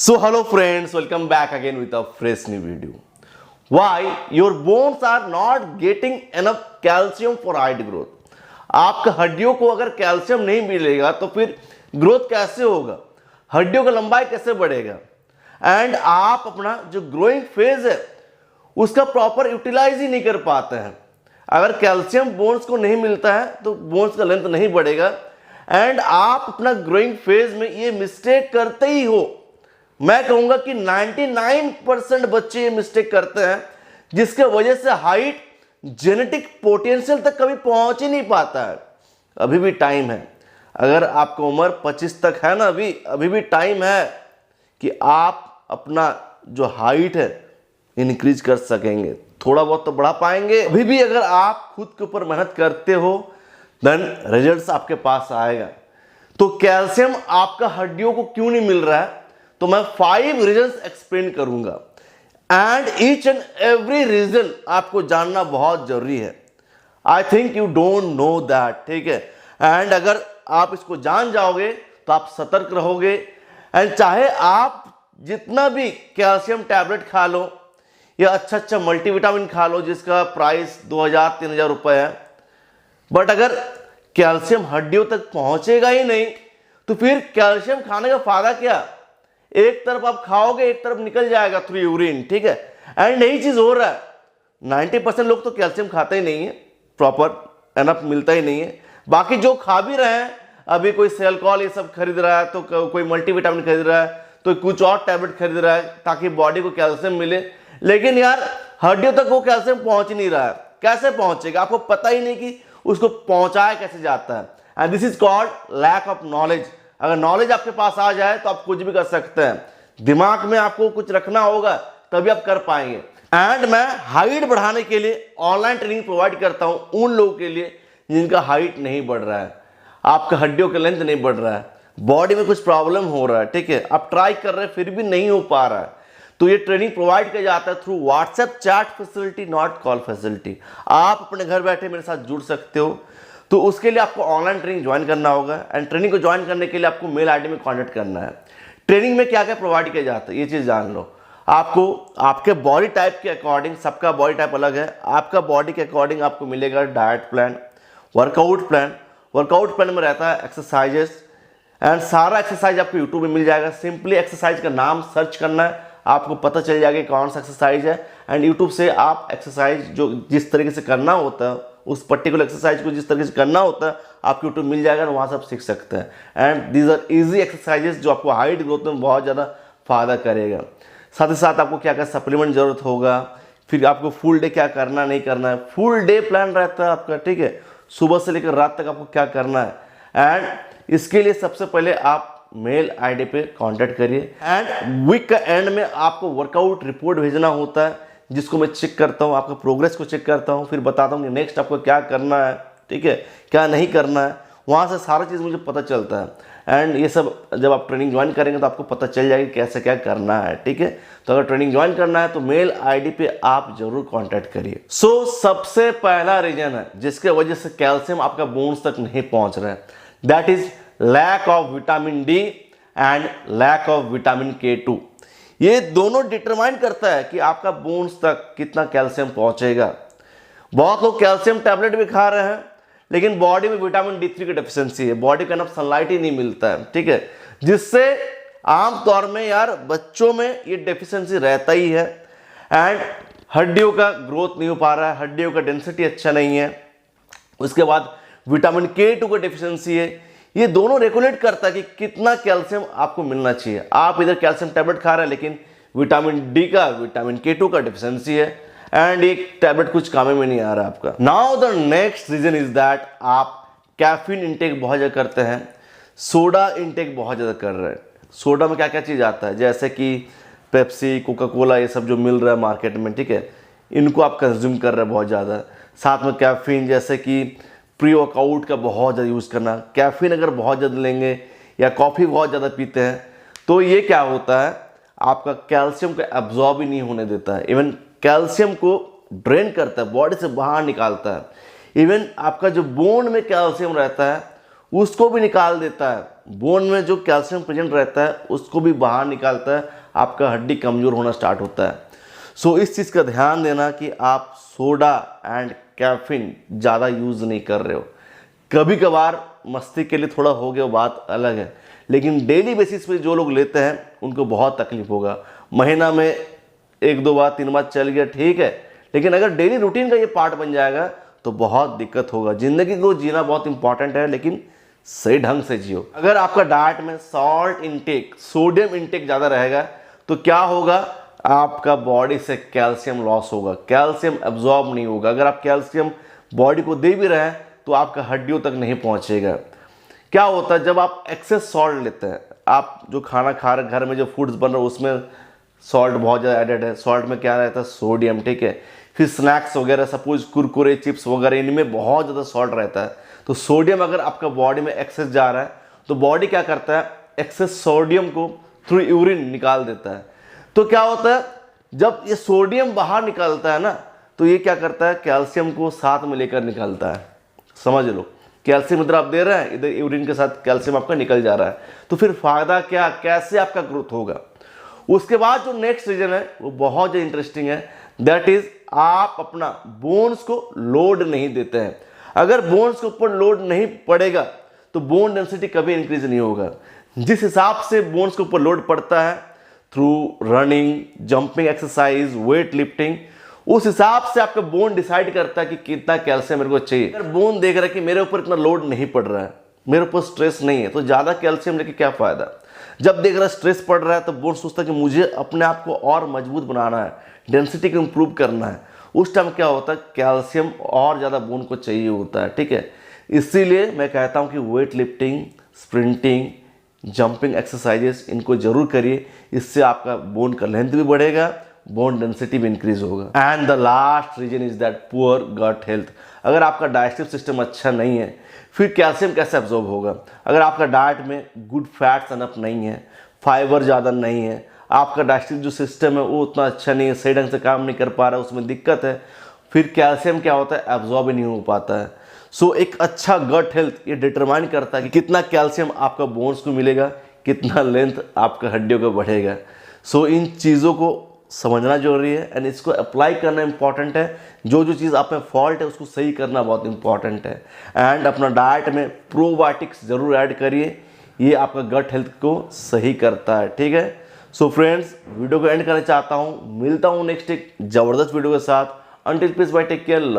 So hello friends, welcome back again with a fresh new video. Why your bones are not getting enough calcium for height growth? आपका हड्डियों को अगर calcium नहीं मिलेगा तो फिर ग्रोथ कैसे होगा, हड्डियों का लंबाई कैसे बढ़ेगा एंड आप अपना जो ग्रोइंग फेज है उसका प्रॉपर यूटिलाइज ही नहीं कर पाते हैं। अगर कैल्शियम बोन्स को नहीं मिलता है तो बोन्स का लेंथ नहीं बढ़ेगा एंड आप अपना ग्रोइंग फेज में ये मिस्टेक करते ही हो। मैं कहूंगा कि 99% बच्चे ये मिस्टेक करते हैं जिसके वजह से हाइट जेनेटिक पोटेंशियल तक कभी पहुंच ही नहीं पाता है। अभी भी टाइम है, अगर आपका उम्र 25 तक है ना, अभी भी टाइम है कि आप अपना जो हाइट है इंक्रीज कर सकेंगे, थोड़ा बहुत तो बढ़ा पाएंगे। अभी भी अगर आप खुद के ऊपर मेहनत करते हो देन रिजल्ट्स आपके पास आएगा। तो कैल्शियम आपका हड्डियों को क्यों नहीं मिल रहा है, तो मैं 5 रीजंस एक्सप्लेन करूंगा and each and every reason आपको जानना बहुत जरूरी है। I think you don't know that, ठीक है। एंड अगर आप इसको जान जाओगे तो आप सतर्क रहोगे एंड चाहे आप जितना भी कैल्शियम टैबलेट खा लो या अच्छा मल्टीविटामिन खा लो जिसका प्राइस 2000-3000 रुपए है, बट अगर कैल्शियम हड्डियों तक पहुंचेगा ही नहीं तो फिर कैल्शियम खाने का फायदा क्या। एक तरफ आप खाओगे, एक तरफ निकल जाएगा थ्रू यूरिन, ठीक है। एंड यही चीज हो रहा है, 90% लोग तो कैल्शियम खाते ही नहीं है, प्रॉपर एनफ मिलता ही नहीं है। बाकी जो खा भी रहे हैं, अभी कोई सेल्कॉल ये सब खरीद रहा है, तो कोई मल्टीविटामिन खरीद रहा है, तो कुछ और टैबलेट खरीद रहा है ताकि बॉडी को कैल्शियम मिले, लेकिन यार हड्डियों तक वो कैल्शियम पहुंच नहीं रहा है। कैसे पहुंचेगा, आपको पता ही नहीं कि उसको पहुंचाया कैसे जाता है। And this is called lack of knowledge. अगर नॉलेज आपके पास आ जाए तो आप कुछ भी कर सकते हैं। दिमाग में आपको कुछ रखना होगा तभी आप कर पाएंगे। एंड मैं हाइट बढ़ाने के लिए ऑनलाइन ट्रेनिंग प्रोवाइड करता हूं उन लोगों के लिए जिनका हाइट नहीं बढ़ रहा है, आपका हड्डियों का लेंथ नहीं बढ़ रहा है, बॉडी में कुछ प्रॉब्लम हो रहा है, ठीक है, आप ट्राई कर रहे हैं फिर भी नहीं हो पा रहा है, तो ये ट्रेनिंग प्रोवाइड किया जाता है through WhatsApp chat facility, not call facility. आप अपने घर बैठे मेरे साथ जुड़ सकते हो। तो उसके लिए आपको ऑनलाइन ट्रेनिंग ज्वाइन करना होगा एंड ट्रेनिंग को ज्वाइन करने के लिए आपको मेल आईडी में कांटेक्ट करना है। ट्रेनिंग में क्या क्या प्रोवाइड किया जाता है ये चीज़ जान लो। आपको आपके बॉडी टाइप के अकॉर्डिंग, सबका बॉडी टाइप अलग है, आपका बॉडी के अकॉर्डिंग आपको मिलेगा diet plan, workout plan. Workout plan में रहता है एक्सरसाइजेस एंड सारा एक्सरसाइज आपको यूट्यूब में मिल जाएगा। सिंपली एक्सरसाइज का नाम सर्च करना है, आपको पता चल जाएगा कौन सा एक्सरसाइज है एंड यूट्यूब से आप एक्सरसाइज जो जिस तरीके से करना होता है, उस पर्टिकुलर एक्सरसाइज को जिस तरीके से करना होता है आपको यूट्यूब मिल जाएगा, वहाँ से आप सीख सकते हैं। And these are easy exercises जो आपको हाइट ग्रोथ में बहुत ज़्यादा फायदा करेगा। साथ ही साथ आपको क्या क्या सप्लीमेंट जरूरत होगा, फिर आपको फुल डे क्या करना नहीं करना है, फुल डे प्लान रहता है आपका, ठीक है, सुबह से लेकर रात तक आपको क्या करना है। एंड इसके लिए सबसे पहले आप मेल आईडी पे कांटेक्ट करिए एंड वीक का एंड में आपको वर्कआउट रिपोर्ट भेजना होता है जिसको मैं चेक करता हूँ, आपका प्रोग्रेस को चेक करता हूँ, फिर बताता हूँ कि नेक्स्ट आपको क्या करना है, ठीक है, क्या नहीं करना है। वहाँ से सारा चीज़ मुझे पता चलता है एंड ये सब जब आप ट्रेनिंग ज्वाइन करेंगे तो आपको पता चल जाएगा कैसे क्या करना है, ठीक है। तो अगर ट्रेनिंग ज्वाइन करना है तो मेल आईडी पे आप जरूर कांटेक्ट करिए। सो सबसे पहला रीजन है जिसके वजह से कैल्शियम आपका बोन्स तक नहीं पहुँच रहा है, that is lack of vitamin D and lack of vitamin K2। ये दोनों डिटरमाइन करता है कि आपका बोन्स तक कितना कैल्शियम पहुंचेगा। बहुत लोग कैल्शियम टैबलेट भी खा रहे हैं लेकिन बॉडी में विटामिन D3 की डेफिशिएंसी है, बॉडी को इनफ सनलाइट ही नहीं मिलता है, ठीक है, जिससे आमतौर में यार बच्चों में ये डेफिशिएंसी रहता ही है एंड हड्डियों का ग्रोथ नहीं हो पा रहा है, हड्डियों का डेंसिटी अच्छा नहीं है। उसके बाद विटामिन K2 का डेफिशिएंसी है। ये दोनों रेगुलेट करता है कि कितना कैल्शियम आपको मिलना चाहिए। आप इधर कैल्शियम टैबलेट खा रहे हैं लेकिन विटामिन डी का, विटामिन K2 का डेफिशिएंसी है एंड एक टैबलेट कुछ काम में नहीं आ रहा आपका। Now the next reason is that आप कैफीन इंटेक बहुत ज़्यादा करते हैं, सोडा इंटेक बहुत ज़्यादा कर रहे हैं। सोडा में क्या क्या चीज़ आता है, जैसे कि पेप्सी, कोका कोला, ये सब जो मिल रहा है मार्केट में, ठीक है, इनको आप कंज्यूम कर रहे हैं बहुत ज़्यादा। साथ में कैफीन जैसे कि प्री वर्कआउट का बहुत ज़्यादा यूज़ करना। कैफीन अगर बहुत ज़्यादा लेंगे या कॉफ़ी बहुत ज़्यादा पीते हैं तो ये क्या होता है, आपका कैल्शियम को एब्जॉर्ब ही नहीं होने देता है, इवन कैल्शियम को ड्रेन करता है, बॉडी से बाहर निकालता है। इवन आपका जो बोन में कैल्शियम रहता है उसको भी निकाल देता है बोन में जो कैल्शियम प्रेजेंट रहता है उसको भी बाहर निकालता है, आपका हड्डी कमज़ोर होना स्टार्ट होता है। सो इस चीज़ का ध्यान देना कि आप सोडा एंड कैफीन ज़्यादा यूज़ नहीं कर रहे हो। कभी कभार मस्ती के लिए थोड़ा हो गया, बात अलग है, लेकिन डेली बेसिस पे जो लोग लेते हैं उनको बहुत तकलीफ होगा। महीना में 1-2 बार 3 बार चल गया ठीक है, लेकिन अगर डेली रूटीन का ये पार्ट बन जाएगा तो बहुत दिक्कत होगा। ज़िंदगी को जीना बहुत इंपॉर्टेंट है, लेकिन सही ढंग से जियो। अगर आपका डाइट में सॉल्ट इंटेक, सोडियम इंटेक ज़्यादा रहेगा तो क्या होगा, आपका बॉडी से कैल्शियम लॉस होगा, कैल्शियम एब्जॉर्ब नहीं होगा। अगर आप कैल्शियम बॉडी को दे भी रहे हैं तो आपका हड्डियों तक नहीं पहुंचेगा। क्या होता है जब आप एक्सेस सॉल्ट लेते हैं, आप जो खाना खा रहे घर में जो फूड्स बन रहे हैं उसमें सॉल्ट बहुत ज़्यादा एडेड है, सॉल्ट में क्या रहता है, सोडियम, ठीक है। फिर स्नैक्स वगैरह, सपोज कुरकुरे, चिप्स वगैरह, इनमें बहुत ज़्यादा सॉल्ट रहता है। तो सोडियम अगर आपका बॉडी में एक्सेस जा रहा है तो बॉडी क्या करता है, एक्सेस सोडियम को थ्रू यूरिन निकाल देता है। तो क्या होता है जब ये सोडियम बाहर निकलता है ना, तो ये क्या करता है, कैल्शियम को साथ में लेकर निकलता है। समझ लो, कैल्शियम इधर आप दे रहे हैं, इधर यूरिन के साथ कैल्शियम आपका निकल जा रहा है। तो फिर फायदा क्या, कैसे आपका ग्रोथ होगा। उसके बाद जो नेक्स्ट रीजन है वो बहुत ज़्यादा इंटरेस्टिंग है, दैट इज आप अपना बोन्स को लोड नहीं देते हैं। अगर बोन्स के ऊपर लोड नहीं पड़ेगा तो बोन डेंसिटी कभी इंक्रीज नहीं होगा। जिस हिसाब से बोन्स के ऊपर लोड पड़ता है through running, jumping exercise, weight lifting, उस हिसाब से आपका बोन डिसाइड करता है कि कितना कैल्शियम मेरे को चाहिए। अगर बोन देख रहा है कि मेरे ऊपर इतना लोड नहीं पड़ रहा है, मेरे ऊपर स्ट्रेस नहीं है, तो ज़्यादा कैल्शियम लेके क्या फ़ायदा। जब देख रहा है स्ट्रेस पड़ रहा है तो बोन सोचता है कि मुझे अपने आप को और मजबूत बनाना है, डेंसिटी को इम्प्रूव करना है। उस टाइम क्या होता है, कैल्शियम और ज़्यादा बोन को चाहिए होता है, ठीक है। इसीलिए मैं कहता हूँ कि weight lifting, sprinting, jumping exercises इनको जरूर करिए, इससे आपका बोन का लेंथ भी बढ़ेगा, बोन डेंसिटी भी इंक्रीज होगा। And the last reason is that poor gut health. अगर आपका डाइजेस्टिव सिस्टम अच्छा नहीं है फिर कैल्शियम कैसे एब्जॉर्ब होगा। अगर आपका डाइट में गुड फैट्स अनफ नहीं है, फाइबर ज़्यादा नहीं है, आपका डाइजेस्टिव जो सिस्टम है वो उतना अच्छा नहीं है, सही ढंग से काम नहीं कर पा रहा है, उसमें दिक्कत है, फिर कैल्शियम क्या होता है, एब्जॉर्ब ही नहीं हो पाता है। सो एक अच्छा गट हेल्थ ये डिटरमाइन करता है कि कितना कैल्शियम आपका बोन्स को मिलेगा, कितना लेंथ आपका हड्डियों का बढ़ेगा। सो इन चीज़ों को समझना जरूरी है एंड इसको अप्लाई करना इंपॉर्टेंट है। जो जो चीज़ आप में फॉल्ट है उसको सही करना बहुत इंपॉर्टेंट है। एंड अपना डाइट में प्रोबायोटिक्स जरूर ऐड करिए, ये आपका गट हेल्थ को सही करता है, ठीक है। सो फ्रेंड्स, वीडियो को एंड करना चाहता हूँ, मिलता हूँ नेक्स्ट एक ज़बरदस्त वीडियो के साथ। Until peace bye, take care, love.